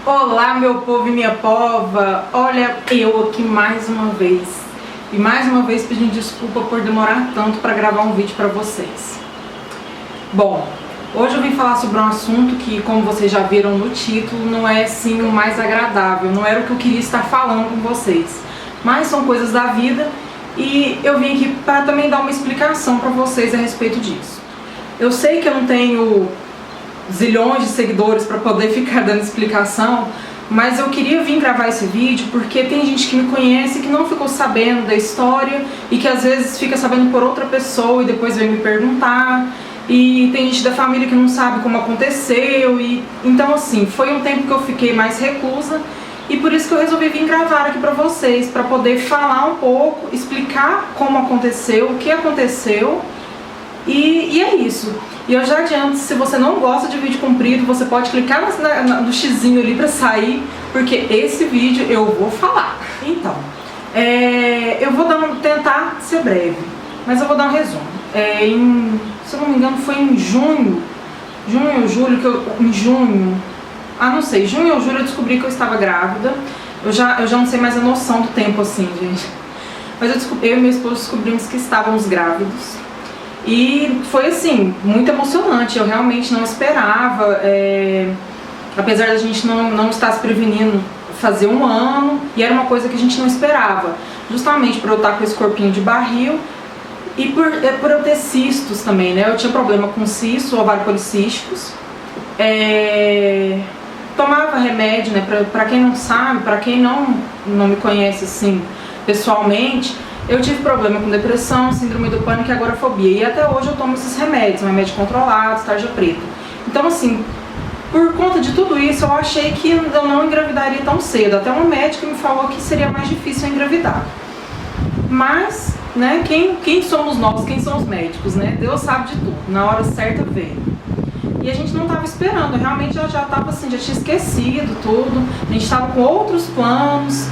Olá, meu povo e minha pova, olha eu aqui mais uma vez. E mais uma vez pedindo desculpa por demorar tanto para gravar um vídeo para vocês. Bom, hoje eu vim falar sobre um assunto que, como vocês já viram no título, não é assim o mais agradável, não era o que eu queria estar falando com vocês. Mas são coisas da vida e eu vim aqui para também dar uma explicação para vocês a respeito disso. Eu sei que eu não tenho zilhões de seguidores para poder ficar dando explicação, mas eu queria vir gravar esse vídeo porque tem gente que me conhece que não ficou sabendo da história e que às vezes fica sabendo por outra pessoa e depois vem me perguntar, e tem gente da família que não sabe como aconteceu, e então assim, foi um tempo que eu fiquei mais reclusa e por isso que eu resolvi vir gravar aqui para vocês, para poder falar um pouco, explicar como aconteceu, o que aconteceu. E é isso. E eu já adianto, se você não gosta de vídeo comprido, você pode clicar no xizinho ali pra sair, porque esse vídeo eu vou falar. Então, eu vou tentar ser breve, mas eu vou dar um resumo. Se eu não me engano, foi em junho ou julho, junho ou julho eu descobri que eu estava grávida. Eu já não sei mais a noção do tempo assim, gente. Mas eu e meu esposo descobrimos que estávamos grávidos. E foi assim, muito emocionante, eu realmente não esperava, apesar da gente não estar se prevenindo fazer um ano, e era uma coisa que a gente não esperava, justamente por eu estar com esse corpinho de barril e por eu ter cistos também, né? Eu tinha problema com cisto, ovário policísticos, tomava remédio, né? Pra quem não sabe, pra quem não me conhece assim pessoalmente, eu tive problema com depressão, síndrome do pânico e agorafobia. E até hoje eu tomo esses remédios, um remédio controlado, tarja preta. Então assim, por conta de tudo isso, eu achei que eu não engravidaria tão cedo. Até um médico me falou que seria mais difícil eu engravidar. Mas, né, quem somos nós, quem são os médicos, né? Deus sabe de tudo, na hora certa veio. E a gente não estava esperando, realmente eu já estava assim, já tinha esquecido tudo. A gente estava com outros planos.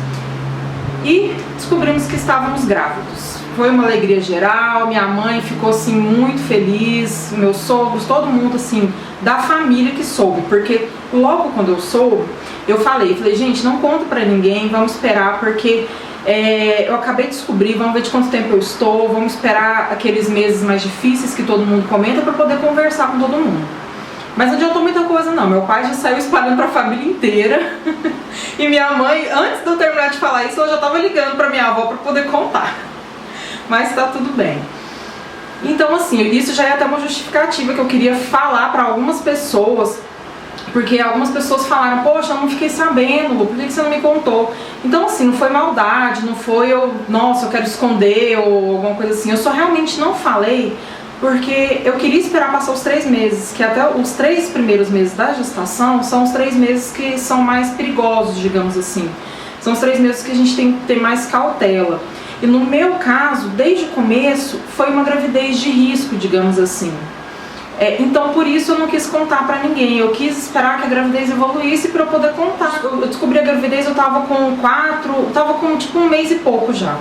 E descobrimos que estávamos grávidos. Foi uma alegria geral, minha mãe ficou assim muito feliz, meus sogros, todo mundo assim, da família que soube, porque logo quando eu soube, eu falei, gente, não conta pra ninguém, vamos esperar, porque eu acabei de descobrir, vamos ver de quanto tempo eu estou, vamos esperar aqueles meses mais difíceis que todo mundo comenta pra poder conversar com todo mundo. Mas não adiantou muita coisa não, meu pai já saiu espalhando pra família inteira e minha mãe, antes de eu terminar de falar isso, ela já tava ligando pra minha avó pra poder contar. Mas tá tudo bem. Então assim, isso já é até uma justificativa que eu queria falar pra algumas pessoas, porque algumas pessoas falaram, poxa, eu não fiquei sabendo, Lu, por que você não me contou? Então assim, não foi maldade, não foi nossa, eu quero esconder ou alguma coisa assim, eu só realmente não falei porque eu queria esperar passar os 3 meses, que até os 3 primeiros meses da gestação são os 3 meses que são mais perigosos, digamos assim. São os 3 meses que a gente tem que ter mais cautela. E no meu caso, desde o começo, foi uma gravidez de risco, digamos assim. Então por isso eu não quis contar pra ninguém, eu quis esperar que a gravidez evoluísse pra eu poder contar. Eu descobri a gravidez, eu tava com tipo 1 mês e pouco já.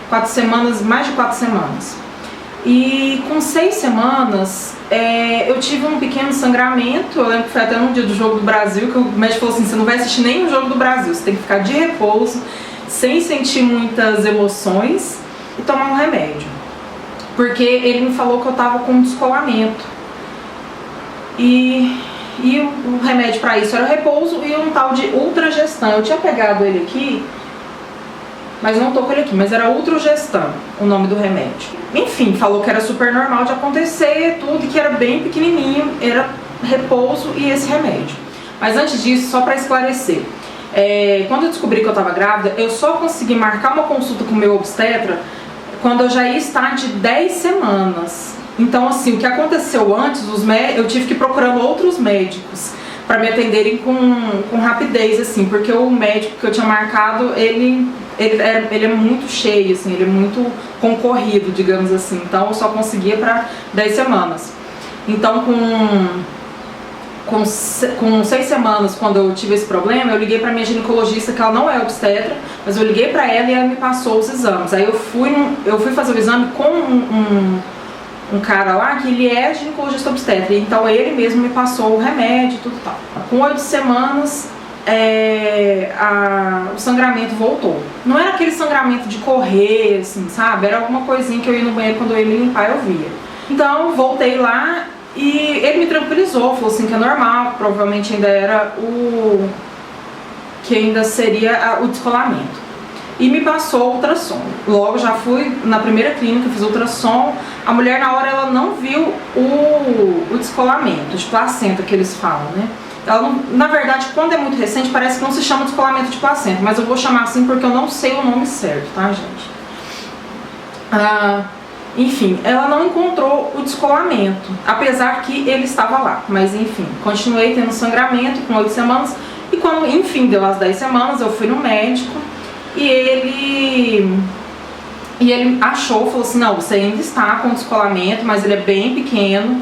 4 semanas, mais de 4 semanas. E com 6 semanas, eu tive um pequeno sangramento. Eu lembro que foi até no dia do Jogo do Brasil que o médico falou assim, você não vai assistir nem o Jogo do Brasil, você tem que ficar de repouso, sem sentir muitas emoções e tomar um remédio. Porque ele me falou que eu tava com um descolamento. E o remédio pra isso era repouso e um tal de Ultragestan. Eu tinha pegado ele aqui, mas não tô com ele aqui, mas era Ultragestan, o nome do remédio. Enfim, falou que era super normal de acontecer, tudo, e que era bem pequenininho, era repouso e esse remédio. Mas antes disso, só pra esclarecer, quando eu descobri que eu tava grávida, eu só consegui marcar uma consulta com o meu obstetra quando eu já ia estar de 10 semanas. Então assim, o que aconteceu antes, eu tive que ir procurando outros médicos pra me atenderem com rapidez, assim, porque o médico que eu tinha marcado, ele é muito cheio, assim, ele é muito concorrido, digamos assim. Então eu só conseguia pra 10 semanas. Então com 6 semanas, quando eu tive esse problema, eu liguei pra minha ginecologista, que ela não é obstetra, mas eu liguei pra ela e ela me passou os exames. Aí eu fui fazer o exame com um cara lá que ele é ginecologista obstetra, então ele mesmo me passou o remédio e tudo tal. Com 8 semanas o sangramento voltou. Não era aquele sangramento de correr, assim, sabe? Era alguma coisinha que eu ia no banheiro, quando eu ia me limpar eu via. Então voltei lá e ele me tranquilizou, falou assim que é normal, provavelmente ainda era ainda seria o descolamento. E me passou o ultrassom. Logo já fui na primeira clínica, fiz ultrassom. A mulher na hora ela não viu o descolamento de placenta que eles falam, né? Ela não, na verdade, quando é muito recente, parece que não se chama descolamento de placenta, mas eu vou chamar assim porque eu não sei o nome certo, tá, gente? Enfim, ela não encontrou o descolamento, apesar que ele estava lá. Mas enfim, continuei tendo sangramento com 8 semanas. E quando, enfim, deu as 10 semanas, eu fui no médico e ele achou, falou assim, não, você ainda está com descolamento, mas ele é bem pequeno.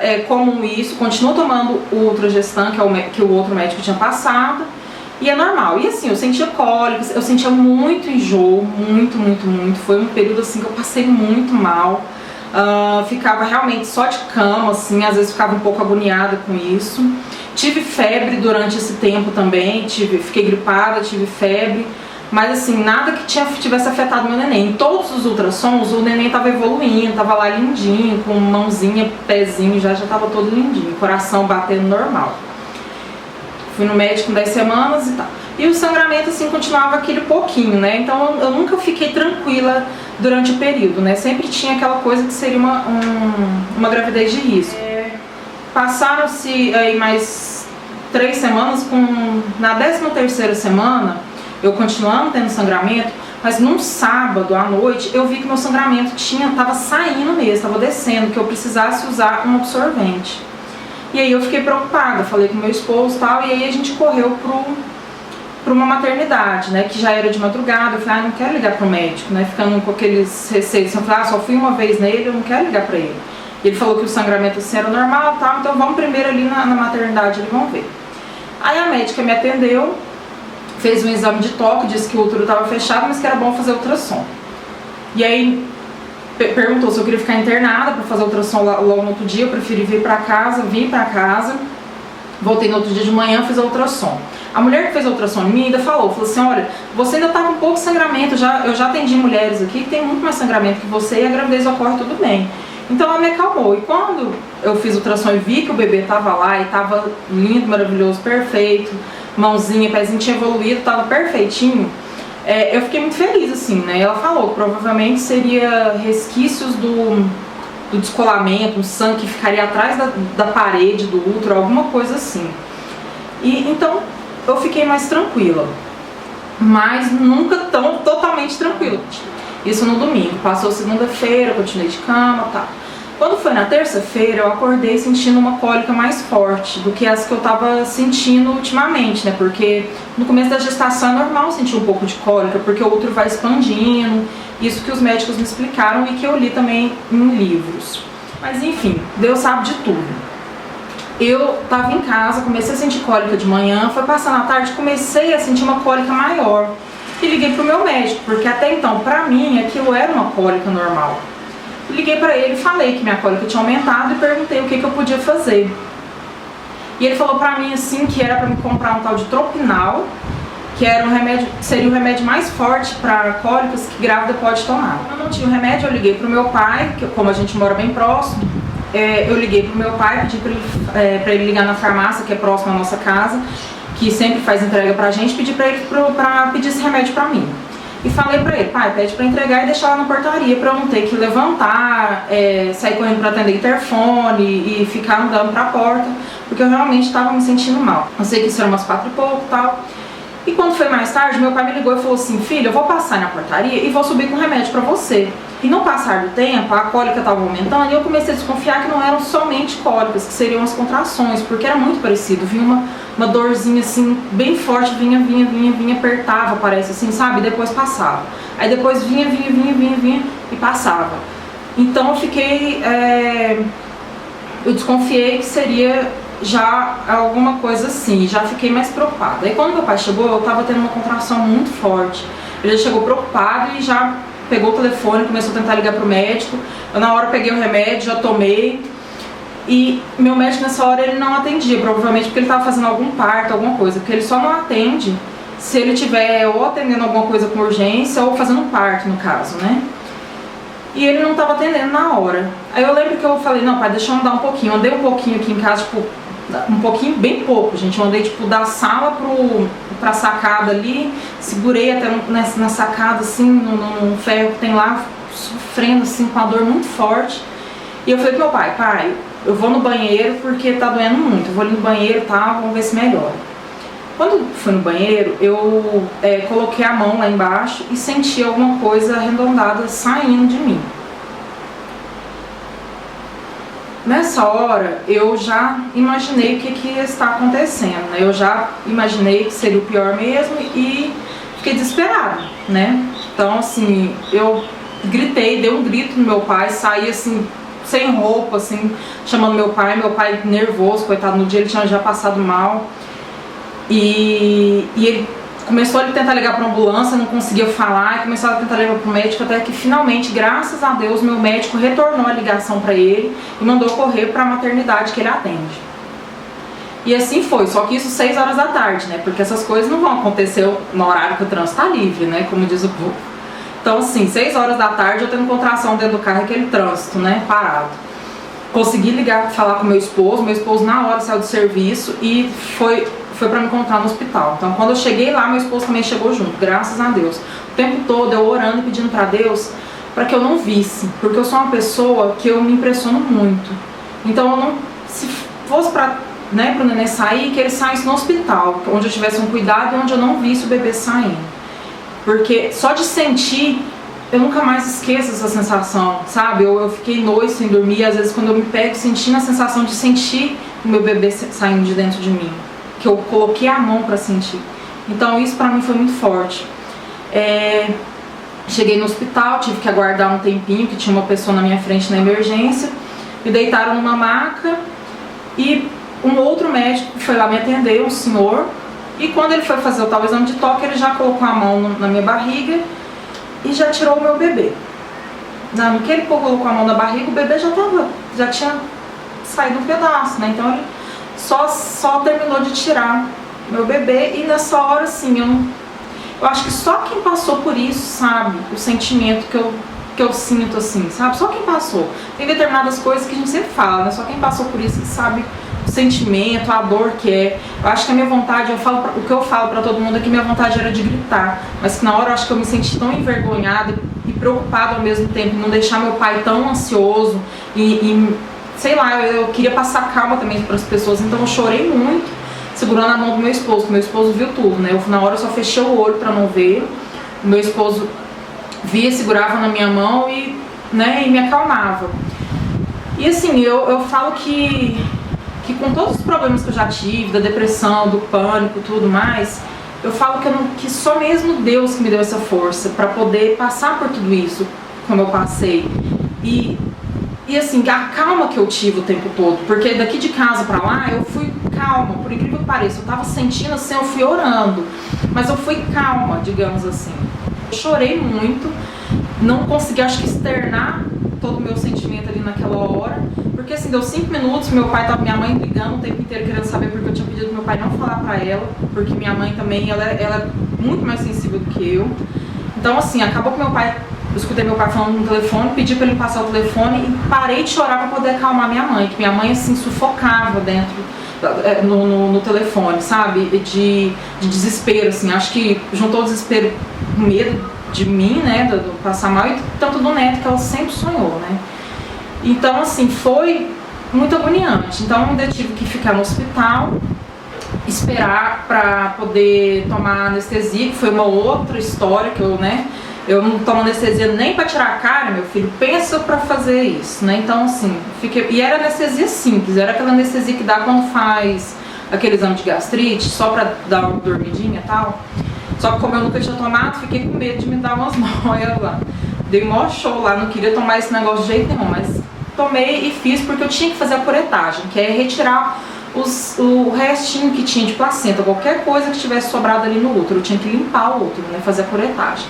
É comum isso, continua tomando o Ultragestan, que o outro médico tinha passado, e é normal. E assim, eu sentia cólicas, eu sentia muito enjoo, muito. Foi um período assim que eu passei muito mal, ficava realmente só de cama, assim, às vezes ficava um pouco agoniada com isso. Tive febre durante esse tempo também, fiquei gripada, tive febre. Mas assim, nada que tivesse afetado meu neném. Em todos os ultrassons, o neném estava evoluindo, estava lá lindinho, com mãozinha, pezinho, já estava todo lindinho, coração batendo normal. Fui no médico com 10 semanas e tal. E o sangramento assim continuava aquele pouquinho, né? Então eu nunca fiquei tranquila durante o período, né? Sempre tinha aquela coisa que seria uma gravidez de risco. Passaram-se aí mais 3 semanas, na 13ª semana, eu continuando tendo sangramento, mas num sábado à noite eu vi que meu sangramento estava saindo mesmo, estava descendo, que eu precisasse usar um absorvente. E aí eu fiquei preocupada, falei com meu esposo e tal, e aí a gente correu para uma maternidade, né, que já era de madrugada. Eu falei, não quero ligar pro médico, né, ficando com aqueles receios. Eu falei, só fui uma vez nele, eu não quero ligar para ele. E ele falou que o sangramento assim era normal e tal, então vamos primeiro ali na maternidade, eles vão ver. Aí a médica me atendeu, fez um exame de toque, disse que o útero estava fechado, mas que era bom fazer ultrassom. E aí perguntou se eu queria ficar internada para fazer ultrassom logo no outro dia. Eu preferi vir para casa, vim para casa, voltei no outro dia de manhã, fiz a ultrassom. A mulher que fez a ultrassom em mim ainda falou assim, olha, você ainda está com pouco sangramento, eu já atendi mulheres aqui que tem muito mais sangramento que você e a gravidez ocorre tudo bem. Então ela me acalmou. E quando eu fiz o ultrassom e vi que o bebê estava lá e estava lindo, maravilhoso, perfeito, mãozinha, pezinho tinha evoluído, estava perfeitinho, eu fiquei muito feliz, assim, né? Ela falou que provavelmente seria resquícios do descolamento, um sangue que ficaria atrás da parede do útero, alguma coisa assim. E então eu fiquei mais tranquila, mas nunca tão totalmente tranquila. Isso no domingo. Passou segunda-feira, continuei de cama e tal. Quando foi na terça-feira, eu acordei sentindo uma cólica mais forte do que as que eu tava sentindo ultimamente, né? Porque no começo da gestação é normal sentir um pouco de cólica, porque o útero vai expandindo. Isso que os médicos me explicaram e que eu li também em livros. Mas enfim, Deus sabe de tudo. Eu tava em casa, comecei a sentir cólica de manhã, foi passando a tarde, comecei a sentir uma cólica maior. E liguei pro meu médico, porque até então, pra mim, aquilo era uma cólica normal. Liguei pra ele, falei que minha cólica tinha aumentado e perguntei o que eu podia fazer. E ele falou pra mim assim que era pra me comprar um tal de Tropinal, que era seria o remédio mais forte pra cólicas que grávida pode tomar. Quando eu não tinha o remédio, eu liguei pro meu pai, que como a gente mora bem próximo, eu liguei pro meu pai, pedi pra ele ligar na farmácia, que é próximo à nossa casa, que sempre faz entrega pra gente, pedi pra ele pra pedir esse remédio pra mim. E falei pra ele, pai, pede pra entregar e deixar lá na portaria pra eu não ter que levantar, sair correndo pra atender interfone e ficar andando pra porta, porque eu realmente tava me sentindo mal. Eu sei que isso era umas 4 e pouco e tal. E quando foi mais tarde, meu pai me ligou e falou assim, filho, eu vou passar na portaria e vou subir com remédio pra você. E no passar do tempo, a cólica estava aumentando e eu comecei a desconfiar que não eram somente cólicas, que seriam as contrações, porque era muito parecido. Vinha uma dorzinha assim, bem forte, vinha, apertava, parece assim, sabe? E depois passava. Aí depois vinha e passava. Então eu fiquei, eu desconfiei que seria já alguma coisa assim, já fiquei mais preocupada. Aí quando meu pai chegou, eu tava tendo uma contração muito forte. Ele já chegou preocupado e já pegou o telefone, começou a tentar ligar pro médico. Eu na hora peguei o remédio, já tomei. E meu médico nessa hora ele não atendia, provavelmente porque ele estava fazendo algum parto, alguma coisa, porque ele só não atende se ele tiver ou atendendo alguma coisa com urgência ou fazendo um parto, no caso, né? E ele não estava atendendo na hora. Aí eu lembro que eu falei, não, pai, deixa eu andar um pouquinho. Eu andei um pouquinho aqui em casa, tipo, um pouquinho, bem pouco, gente. Eu andei, tipo, da sala pra sacada ali, segurei até na sacada, assim, no ferro que tem lá, sofrendo, assim, com a dor muito forte. E eu falei pro meu pai, pai, eu vou no banheiro porque tá doendo muito. Eu vou ali no banheiro e tal, vamos ver se melhora. Quando eu fui no banheiro, eu coloquei a mão lá embaixo e senti alguma coisa arredondada saindo de mim. Nessa hora, eu já imaginei o que está acontecendo, né? Eu já imaginei que seria o pior mesmo e fiquei desesperada, né? Então, assim, eu gritei, dei um grito no meu pai, saí assim, sem roupa, assim, chamando meu pai nervoso, coitado, no dia ele tinha já passado mal. E ele começou a tentar ligar para a ambulância, não conseguia falar, e começou a tentar ligar para o médico, até que finalmente, graças a Deus, meu médico retornou a ligação para ele e mandou correr para a maternidade que ele atende. E assim foi, só que isso 6 horas da tarde, né? Porque essas coisas não vão acontecer no horário que o trânsito está livre, né? Como diz o povo. Então, assim, 6 horas da tarde eu tendo contração dentro do carro, aquele trânsito, né? Parado. Consegui ligar, falar com meu esposo na hora saiu do serviço e foi para me encontrar no hospital. Então, quando eu cheguei lá, meu esposo também chegou junto, graças a Deus. O tempo todo eu orando e pedindo para Deus para que eu não visse, porque eu sou uma pessoa que eu me impressiono muito. Então, eu não, se fosse para o neném sair, que ele saísse no hospital, onde eu tivesse um cuidado e onde eu não visse o bebê saindo. Porque só de sentir, eu nunca mais esqueço essa sensação, sabe? Eu fiquei noite sem dormir, às vezes quando eu me pego sentindo a sensação de sentir o meu bebê saindo de dentro de mim, que eu coloquei a mão para sentir. Então isso pra mim foi muito forte. Cheguei no hospital, tive que aguardar um tempinho, que tinha uma pessoa na minha frente na emergência, me deitaram numa maca e um outro médico foi lá me atender, um senhor, e quando ele foi fazer o tal exame de toque, ele já colocou a mão na minha barriga e já tirou o meu bebê. No que ele colocou a mão na barriga, o bebê já tinha saído um pedaço, né? Então ele só terminou de tirar meu bebê e nessa hora, assim, eu acho que só quem passou por isso sabe o sentimento que eu sinto, assim, sabe? Só quem passou. Tem determinadas coisas que a gente sempre fala, né? Só quem passou por isso sabe o sentimento, a dor que é. Eu acho que a minha vontade, o que eu falo pra todo mundo é que minha vontade era de gritar, mas que na hora eu acho que eu me senti tão envergonhada e preocupada ao mesmo tempo, não deixar meu pai tão ansioso e sei lá, eu queria passar calma também para as pessoas, então eu chorei muito, segurando a mão do meu esposo, que meu esposo viu tudo, né? Na hora eu só fechei o olho para não ver, o meu esposo via, segurava na minha mão e me acalmava. E assim, eu falo que com todos os problemas que eu já tive, da depressão, do pânico, tudo mais, eu falo que só mesmo Deus que me deu essa força para poder passar por tudo isso, como eu passei. E assim, a calma que eu tive o tempo todo, porque daqui de casa pra lá eu fui calma, por incrível que pareça, eu tava sentindo assim, eu fui orando, mas eu fui calma, digamos assim. Eu chorei muito, não consegui, acho que, externar todo o meu sentimento ali naquela hora, porque assim, deu 5 minutos, minha mãe ligando o tempo inteiro querendo saber, porque eu tinha pedido pro meu pai não falar pra ela, porque minha mãe também, ela é muito mais sensível do que eu. Então assim, acabou que eu escutei meu pai falando no telefone, pedi pra ele passar o telefone e parei de chorar pra poder acalmar minha mãe, que minha mãe assim sufocava dentro no telefone, sabe? De desespero, assim, acho que juntou o desespero com medo de mim, né, do passar mal, e tanto do neto, que ela sempre sonhou, né? Então assim, foi muito agoniante. Então eu ainda tive que ficar no hospital, esperar pra poder tomar anestesia, que foi uma outra história que eu não tomo anestesia nem pra tirar a cara, meu filho, pensa pra fazer isso, né? Então assim, e era anestesia simples, era aquela anestesia que dá quando faz aquele exame de gastrite, só pra dar uma dormidinha e tal. Só que como eu nunca tinha tomado, fiquei com medo de me dar umas noias lá. Dei maior show lá, não queria tomar esse negócio de jeito nenhum, mas tomei e fiz porque eu tinha que fazer a curetagem, que é retirar o restinho que tinha de placenta, qualquer coisa que tivesse sobrado ali no útero, eu tinha que limpar o útero, né, fazer a curetagem.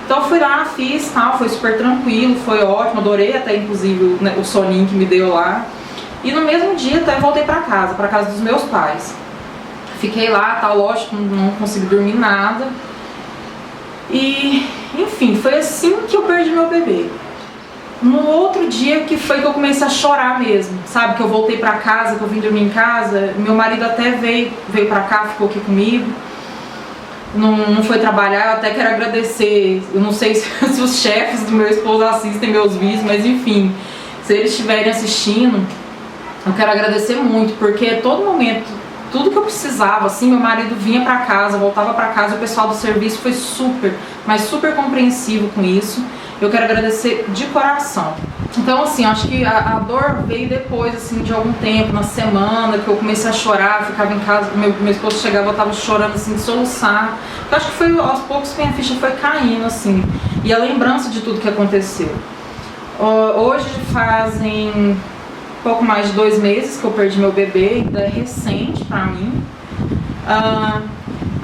Então eu fui lá, fiz, tal, foi super tranquilo, foi ótimo, adorei até inclusive o soninho que me deu lá. E no mesmo dia até voltei pra casa dos meus pais. Fiquei lá, tal, lógico, não consegui dormir nada. E, enfim, foi assim que eu perdi meu bebê. No outro dia que foi que eu comecei a chorar mesmo, sabe? Que eu voltei pra casa, que eu vim dormir em casa. Meu marido até veio pra cá, ficou aqui comigo. Não foi trabalhar, eu até quero agradecer. Eu não sei se os chefes do meu esposo assistem meus vídeos, mas enfim, se eles estiverem assistindo, eu quero agradecer muito, porque a todo momento, tudo que eu precisava, assim, meu marido vinha pra casa, voltava pra casa, o pessoal do serviço foi super, mas super compreensivo com isso. Eu quero agradecer de coração. Então, assim, acho que a dor veio depois, assim, de algum tempo, na semana, que eu comecei a chorar, ficava em casa, meu esposo chegava, eu tava chorando, assim, de soluçar. Eu acho que foi aos poucos que minha ficha foi caindo, assim, e a lembrança de tudo que aconteceu. Hoje fazem pouco mais de 2 meses que eu perdi meu bebê, ainda é recente pra mim.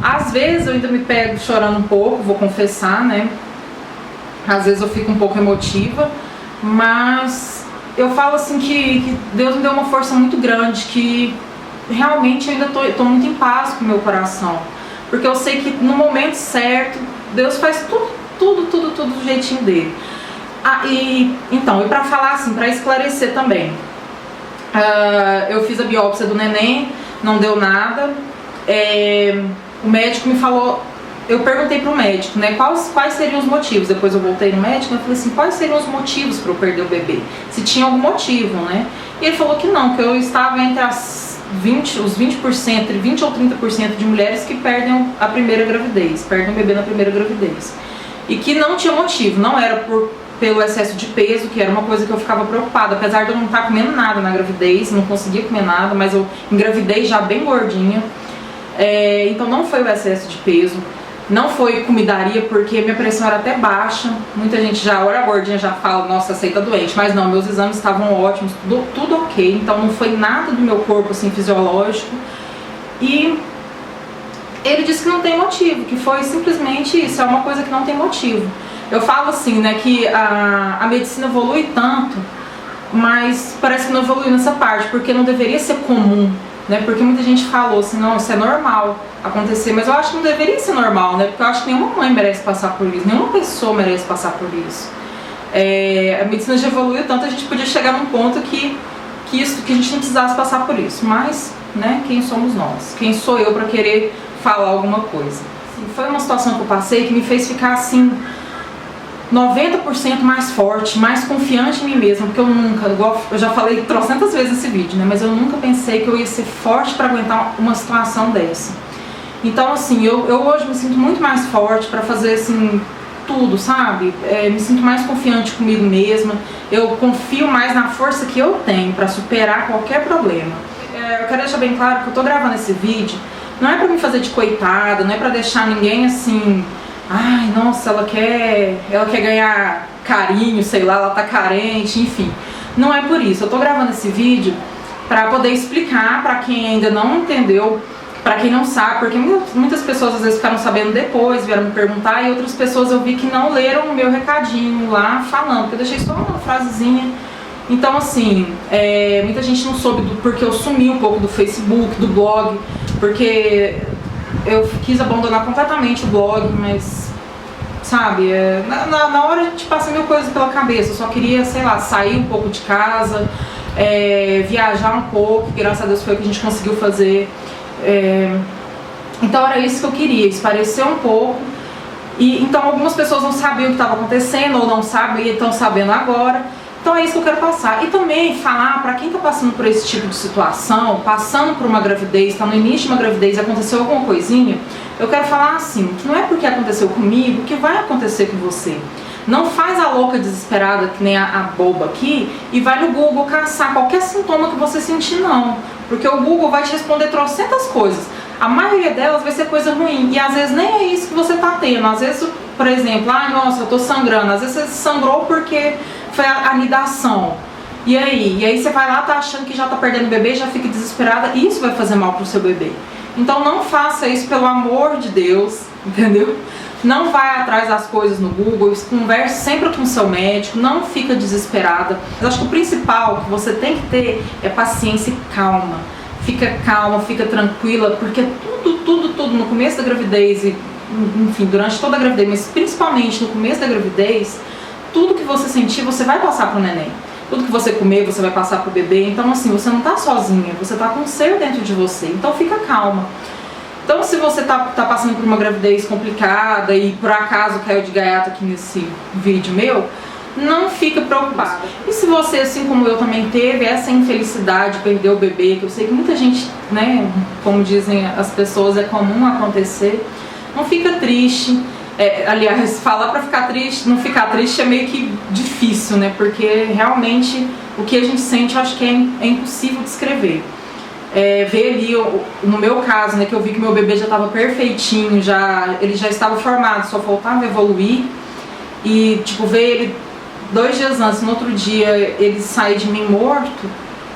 Às vezes eu ainda me pego chorando um pouco, vou confessar, né? Às vezes eu fico um pouco emotiva, mas eu falo assim que Deus me deu uma força muito grande, que realmente eu ainda tô muito em paz com o meu coração. Porque eu sei que no momento certo, Deus faz tudo do jeitinho dele. Então, e pra falar assim, pra esclarecer também, eu fiz a biópsia do neném, não deu nada. O médico me falou, eu perguntei pro médico, né, quais seriam os motivos. Depois eu voltei no médico e falei assim, quais seriam os motivos para eu perder o bebê? Se tinha algum motivo, né? E ele falou que não, que eu estava entre os 20 entre 20 ou 30% de mulheres que perdem a primeira gravidez, perdem o bebê na primeira gravidez. E que não tinha motivo, não era pelo excesso de peso, que era uma coisa que eu ficava preocupada, apesar de eu não estar comendo nada na gravidez, não conseguia comer nada, mas eu engravidei já bem gordinha. Então não foi o excesso de peso. Não foi comidaria, porque minha pressão era até baixa. Muita gente já olha a gordinha já fala, nossa, aceita doente. Mas não, meus exames estavam ótimos, tudo ok. Então não foi nada do meu corpo assim fisiológico. E ele disse que não tem motivo, que foi simplesmente isso, é uma coisa que não tem motivo. Eu falo assim, né, que a medicina evolui tanto, mas parece que não evoluiu nessa parte, porque não deveria ser comum, né? Porque muita gente falou assim, não, isso é normal acontecer, mas eu acho que não deveria ser normal, né? Porque eu acho que nenhuma mãe merece passar por isso, nenhuma pessoa merece passar por isso. A medicina já evoluiu tanto, a gente podia chegar num ponto que a gente não precisasse passar por isso, mas, né, quem somos nós? Quem sou eu para querer falar alguma coisa? Foi uma situação que eu passei que me fez ficar assim 90% mais forte, mais confiante em mim mesma, porque eu nunca, igual eu já falei trocentas vezes nesse vídeo, né, mas eu nunca pensei que eu ia ser forte para aguentar uma situação dessa. Então assim, eu hoje me sinto muito mais forte para fazer assim tudo, sabe? Me sinto mais confiante comigo mesma, eu confio mais na força que eu tenho para superar qualquer problema. Eu quero deixar bem claro que eu tô gravando esse vídeo, não é para me fazer de coitada, não é para deixar ninguém assim, ai, nossa, ela quer ganhar carinho, sei lá, ela tá carente, enfim. Não é por isso. Eu tô gravando esse vídeo pra poder explicar pra quem ainda não entendeu, pra quem não sabe, porque muitas pessoas às vezes ficaram sabendo depois, vieram me perguntar, e outras pessoas eu vi que não leram o meu recadinho lá falando, porque eu deixei só uma frasezinha. Então assim, muita gente não soube porque eu sumi um pouco do Facebook, do blog, porque eu quis abandonar completamente o blog, mas, sabe, na hora a gente passa mil coisas pela cabeça. Eu só queria, sei lá, sair um pouco de casa, viajar um pouco, graças a Deus foi o que a gente conseguiu fazer. Então era isso que eu queria, esparecer um pouco. E então algumas pessoas não sabiam o que estava acontecendo, ou não sabem e estão sabendo agora. Então é isso que eu quero passar. E também falar para quem está passando por esse tipo de situação, passando por uma gravidez, está no início de uma gravidez e aconteceu alguma coisinha, eu quero falar assim, que não é porque aconteceu comigo que vai acontecer com você. Não faz a louca desesperada, que nem a boba aqui, e vai no Google caçar qualquer sintoma que você sentir, não. Porque o Google vai te responder trocentas coisas. A maioria delas vai ser coisa ruim. E às vezes nem é isso que você tá tendo. Às vezes, por exemplo, nossa, eu tô sangrando. Às vezes você sangrou porque foi a anidação. E aí você vai lá, tá achando que já tá perdendo o bebê, já fica desesperada. E isso vai fazer mal pro seu bebê. Então não faça isso, pelo amor de Deus. entendeu? Não vai atrás das coisas no Google, converse sempre com o seu médico, não fica desesperada. Eu acho que o principal que você tem que ter é paciência e calma. Fica calma, fica tranquila, porque tudo no começo da gravidez, e, enfim, durante toda a gravidez, mas principalmente no começo da gravidez, tudo que você sentir, você vai passar pro neném. Tudo que você comer, você vai passar pro bebê. Então, assim, você não tá sozinha, você tá com um ser dentro de você. Então, fica calma. Então, se você tá passando por uma gravidez complicada e por acaso caiu de gaiato aqui nesse vídeo meu, não fica preocupada. E se você, assim como eu, também teve essa infelicidade de perder o bebê, que eu sei que muita gente, né, como dizem as pessoas, é comum acontecer, não fica triste. Aliás, falar pra ficar triste, não ficar triste é meio que difícil, né, porque realmente o que a gente sente eu acho que é impossível descrever. Ver ali, no meu caso, né, que eu vi que meu bebê já estava perfeitinho, ele já estava formado, só faltava evoluir, e tipo, ver ele 2 dias antes, no outro dia ele sair de mim morto.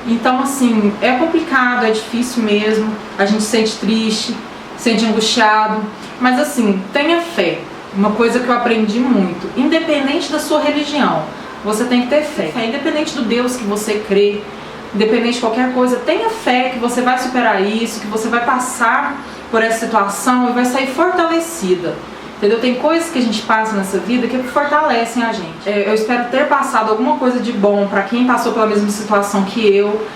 Então, assim, é complicado, é difícil mesmo, a gente sente triste, sente angustiado, mas assim, tenha fé. Uma coisa que eu aprendi muito, independente da sua religião, você tem que ter fé, independente do Deus que você crê, independente de qualquer coisa, tenha fé que você vai superar isso, que você vai passar por essa situação e vai sair fortalecida, entendeu? Tem coisas que a gente passa nessa vida que fortalecem a gente. Eu espero ter passado alguma coisa de bom para quem passou pela mesma situação que eu.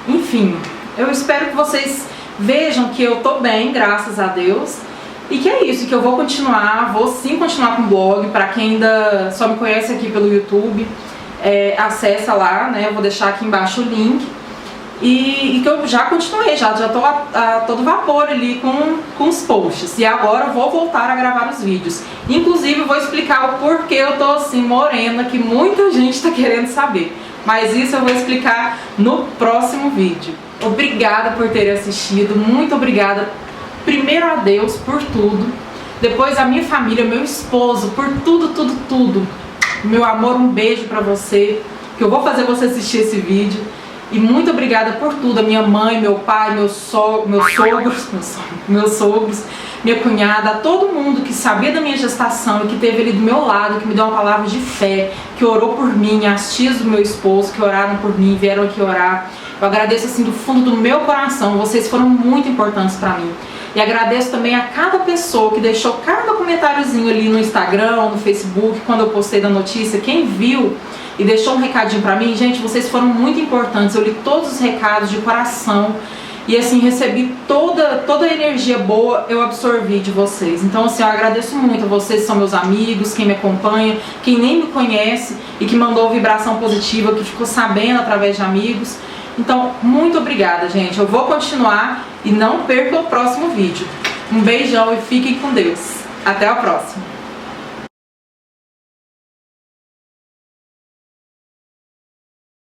Enfim, eu espero que vocês vejam que eu tô bem, graças a Deus, e que é isso, que eu vou sim continuar com o blog. Para quem ainda só me conhece aqui pelo YouTube, acessa lá, né? Eu vou deixar aqui embaixo o link. E que eu já continuei, já tô a todo vapor ali com os posts. E agora eu vou voltar a gravar os vídeos. Inclusive eu vou explicar o porquê eu tô assim morena, que muita gente tá querendo saber. Mas isso eu vou explicar no próximo vídeo. Obrigada por ter assistido, muito obrigada. Primeiro a Deus por tudo, depois a minha família, meu esposo, por tudo. Meu amor, um beijo pra você, que eu vou fazer você assistir esse vídeo. E muito obrigada por tudo, a minha mãe, meu pai, meus sogros, minha cunhada, a todo mundo que sabia da minha gestação e que esteve ali do meu lado, que me deu uma palavra de fé, que orou por mim, as tias do meu esposo que oraram por mim, vieram aqui orar. Eu agradeço assim do fundo do meu coração, vocês foram muito importantes pra mim. E agradeço também a cada pessoa que deixou cada comentáriozinho ali no Instagram, no Facebook, quando eu postei da notícia, quem viu e deixou um recadinho pra mim. Gente, vocês foram muito importantes, eu li todos os recados de coração e assim, recebi toda a energia boa, eu absorvi de vocês. Então assim, eu agradeço muito a vocês, são meus amigos, quem me acompanha, quem nem me conhece e que mandou vibração positiva, que ficou sabendo através de amigos. Então, muito obrigada, gente. Eu vou continuar e não perca o próximo vídeo. Um beijão e fiquem com Deus. Até a próxima.